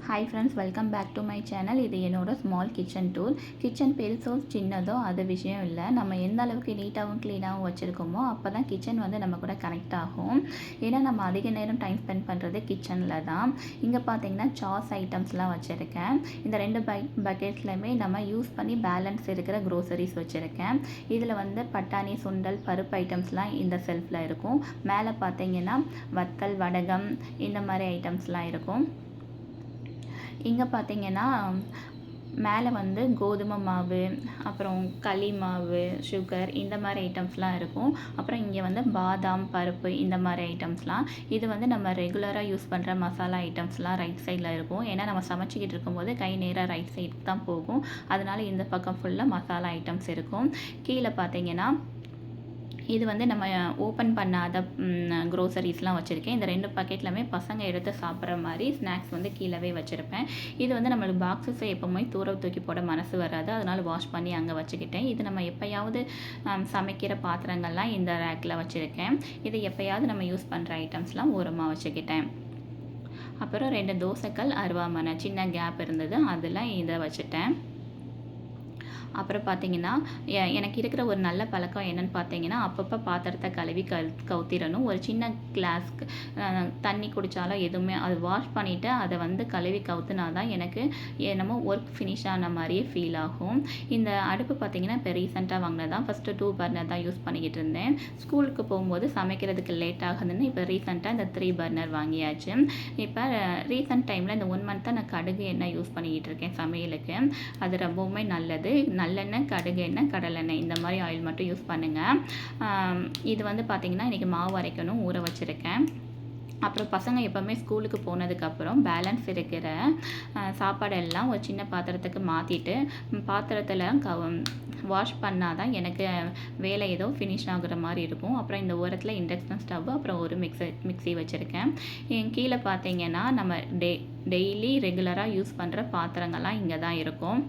Hi friends, welcome back to my channel. இது என்னோட small kitchen tour. Kitchen பெருசோ சின்னதோ அது விஷயம் இல்லை. நம்ம எந்த அளவுக்கு நீட்டாகவும் க்ளீனாகவும் வச்சுருக்கோமோ அப்போ தான் கிச்சன் வந்து நம்ம கூட கனெக்ட் ஆகும். ஏன்னா நம்ம அதிக நேரம் டைம் ஸ்பெண்ட் பண்ணுறது கிச்சனில் தான். இங்கே பார்த்தீங்கன்னா சாஸ் ஐட்டம்ஸ்லாம் வச்சுருக்கேன். இந்த 2 பக்கெட்ஸ்லையுமே நம்ம யூஸ் பண்ணி பேலன்ஸ் இருக்கிற க்ரோசரிஸ் வச்சுருக்கேன். இதில் வந்து பட்டாணி, சுண்டல், பருப்பு ஐட்டம்ஸ்லாம் இந்த செல்ஃபில் இருக்கும். மேலே பார்த்தீங்கன்னா வத்தல், வடகம் இந்த மாதிரி ஐட்டம்ஸ்லாம் இருக்கும். இங்கே பார்த்தீங்கன்னா மேலே வந்து கோதுமை மாவு, அப்புறம் களி மாவு, சுகர் இந்த மாதிரி ஐட்டம்ஸ்லாம் இருக்கும். அப்புறம் இங்கே வந்து பாதாம், பருப்பு இந்த மாதிரி ஐட்டம்ஸ்லாம். இது வந்து நம்ம ரெகுலராக யூஸ் பண்ணுற மசாலா ஐட்டம்ஸ்லாம் ரைட் சைடில் இருக்கும். ஏன்னா நம்ம சமைச்சிக்கிட்டு இருக்கும்போது கை நேராக ரைட் சைடுக்கு தான் போகும். அதனால இந்த பக்கம் ஃபுல்லாக மசாலா ஐட்டம்ஸ் இருக்கும். கீழே பார்த்தீங்கன்னா இது வந்து நம்ம ஓப்பன் பண்ணாத க்ரோசரிஸ்லாம் வச்சுருக்கேன். இந்த 2 பக்கெட்லையுமே பசங்க எடுத்து சாப்பிட்ற மாதிரி ஸ்நாக்ஸ் வந்து கீழவே வச்சுருப்பேன். இது வந்து நம்மளுக்கு பாக்ஸஸை எப்போவுமே தூக்கி போட மனசு வராது. அதனால் வாஷ் பண்ணி அங்கே வச்சுக்கிட்டேன். இது நம்ம எப்போயாவது சமைக்கிற பாத்திரங்கள்லாம் இந்த ரேக்கில் வச்சுருக்கேன். இது எப்போயாவது நம்ம யூஸ் பண்ணுற ஐட்டம்ஸ்லாம் ஓரமாக வச்சுக்கிட்டேன். அப்புறம் 2 தோசைக்கல், அருவாமனை சின்ன கேப் இருந்தது, அதில் இதை வச்சுட்டேன். அப்புறம் பார்த்தீங்கன்னா எனக்கு இருக்கிற ஒரு நல்ல பழக்கம் என்னென்னு பார்த்தீங்கன்னா, அப்பப்போ பாத்திரத்தை கழுவி கவுத்திடணும். ஒரு சின்ன கிளாஸ்க்கு தண்ணி குடித்தாலும் எதுவுமே அது வாஷ் பண்ணிவிட்டு அதை வந்து கழுவி கவுத்துனா தான் எனக்கு என்னமோ ஒர்க் ஃபினிஷ் ஆன மாதிரியே ஃபீல் ஆகும். இந்த அடுப்பு பார்த்தீங்கன்னா இப்போ ரீசெண்டாக வாங்கினது தான். ஃபஸ்ட்டு 2 பர்னர் தான் யூஸ் பண்ணிக்கிட்டு இருந்தேன். ஸ்கூலுக்கு போகும்போது சமைக்கிறதுக்கு லேட் ஆகுதுன்னு இப்போ ரீசெண்டாக இந்த 3 பர்னர் வாங்கியாச்சு. இப்போ ரீசெண்ட் டைமில் இந்த 1 மந்த்தாக நான் கடுகு எண்ணெய் யூஸ் பண்ணிக்கிட்டு இருக்கேன் சமையலுக்கு. அது ரொம்பவுமே நல்லது. நல்லெண்ணெய், கடுகு எண்ணெய், கடலெண்ணெய் இந்த மாதிரி ஆயில் மட்டும் யூஸ் பண்ணுங்கள். இது வந்து பார்த்திங்கன்னா இன்றைக்கி மாவு அரைக்கணும், ஊற வச்சுருக்கேன். அப்புறம் பசங்க எப்போவுமே ஸ்கூலுக்கு போனதுக்கப்புறம் பேலன்ஸ் இருக்கிற சாப்பாடெல்லாம் ஒரு சின்ன பாத்திரத்துக்கு மாற்றிட்டு பாத்திரத்தில் வாஷ் பண்ணால் தான் எனக்கு வேலை ஏதோ ஃபினிஷ் ஆகுற மாதிரி இருக்கும். அப்புறம் இந்த ஓரத்தில் இண்டக்ஷன் ஸ்டவ், அப்புறம் ஒரு மிக்ஸி வச்சுருக்கேன். கீழே பார்த்தீங்கன்னா நம்ம டெய்லி ரெகுலராக யூஸ் பண்ணுற பாத்திரங்கள்லாம் இங்கே தான் இருக்கும்.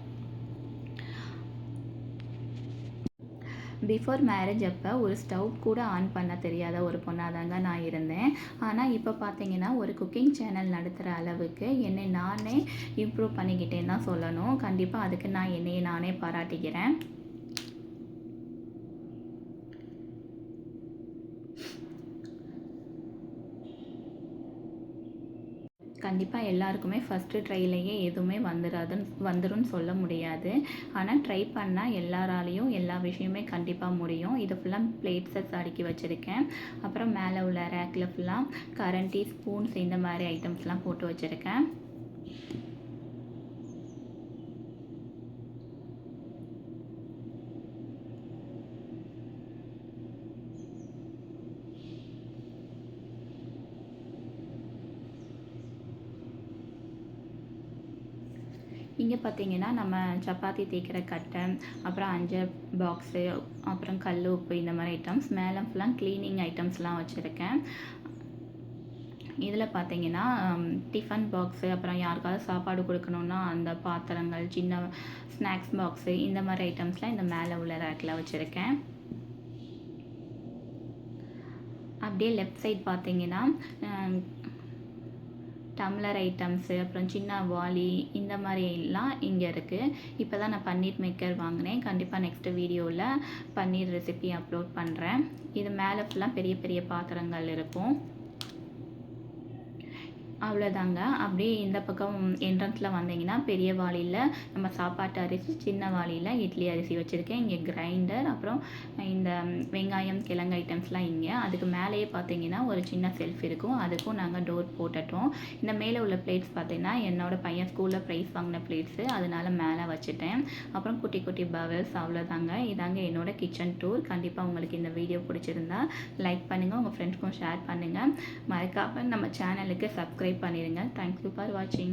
பிஃபோர் மேரேஜ் அப்போ ஒரு ஸ்டவ் கூட ஆன் பண்ண தெரியாத ஒரு பொண்ணாக தாங்க நான் இருந்தேன். ஆனால் இப்போ பார்த்தீங்கன்னா ஒரு குக்கிங் சேனல் நடத்துகிற அளவுக்கு என்னை நானே இம்ப்ரூவ் பண்ணிக்கிட்டேன்னு தான் சொல்லணும். கண்டிப்பாக அதுக்கு நான் என்னையை நானே பாராட்டிக்கிறேன். கண்டிப்பாக எல்லாருக்குமே ஃபஸ்ட்டு ட்ரைலையே எதுவுமே வந்துரும்னு சொல்ல முடியாது. ஆனால் ட்ரை பண்ணால் எல்லாராலையும் எல்லா விஷயமே கண்டிப்பாக முடியும். இது ஃபுல்லாக பிளேட் செட்ஸ் அடுக்கி வச்சுருக்கேன். அப்புறம் மேலே உள்ள ரேக்கில் ஃபுல்லாக கரண்டி, ஸ்பூன்ஸ் இந்த மாதிரி ஐட்டம்ஸ்லாம் போட்டு வச்சுருக்கேன். இங்கே பார்த்தீங்கன்னா நம்ம சப்பாத்தி தேய்க்கிற கட்டை, அப்புறம் அஞ்சல் பாக்ஸு, அப்புறம் கல் உப்பு இந்த மாதிரி ஐட்டம்ஸ், மேலே ஃபுல்லாக க்ளீனிங் ஐட்டம்ஸ்லாம் வச்சுருக்கேன். இதில் பார்த்தீங்கன்னா டிஃபன் பாக்ஸு, அப்புறம் யாருக்காவது சாப்பாடு கொடுக்கணுன்னா அந்த பாத்திரங்கள், சின்ன ஸ்நாக்ஸ் பாக்ஸு இந்த மாதிரி ஐட்டம்ஸ்லாம் இந்த மேலே உள்ள ரேக்கில் வச்சுருக்கேன். அப்படியே லெஃப்ட் சைட் பார்த்தீங்கன்னா டம்ளர் ஐட்டம்ஸு, அப்புறம் சின்ன வாளி இந்த மாதிரிலாம் இங்கே இருக்குது. இப்போ தான் நான் பன்னீர் மேக்கர் வாங்கினேன். கண்டிப்பாக நெக்ஸ்ட்டு வீடியோவில் பன்னீர் ரெசிபி அப்லோட் பண்ணுறேன். இது மேலே ஃபுல்லாக பெரிய பெரிய பாத்திரங்கள் இருக்கும். அவ்வளோதாங்க. அப்படியே இந்த பக்கம் என்ட்ரன்ஸில் வந்தீங்கன்னா பெரிய வாளியில் நம்ம சாப்பாட்டு அரிசி, சின்ன வாளியில் இட்லி அரிசி வச்சுருக்கேன். இங்கே கிரைண்டர், அப்புறம் இந்த வெங்காயம், கிழங்கு ஐட்டம்ஸ்லாம் இங்கே. அதுக்கு மேலேயே பார்த்தீங்கன்னா ஒரு சின்ன செல்ஃப் இருக்கும். அதுக்கும் நாங்கள் டோர் போட்டுட்டோம். இந்த மேலே உள்ள பிளேட்ஸ் பார்த்தீங்கன்னா என்னோடய பையன் ஸ்கூலில் ப்ரைஸ் வாங்கின பிளேட்ஸு, அதனால் மேலே வச்சுட்டேன். அப்புறம் குட்டி குட்டி பவல்ஸ். அவ்வளோதாங்க. இதாங்க என்னோடய கிச்சன் டூர். கண்டிப்பாக உங்களுக்கு இந்த வீடியோ பிடிச்சிருந்தா லைக் பண்ணுங்கள், உங்கள் ஃப்ரெண்ட்ஸ்க்கும் ஷேர் பண்ணுங்கள். மறக்காமல் நம்ம சேனலுக்கு சப்ஸ்கிரைப் பண்ணிடுங்க. தேங்க்யூ ஃபார் வாட்சிங்.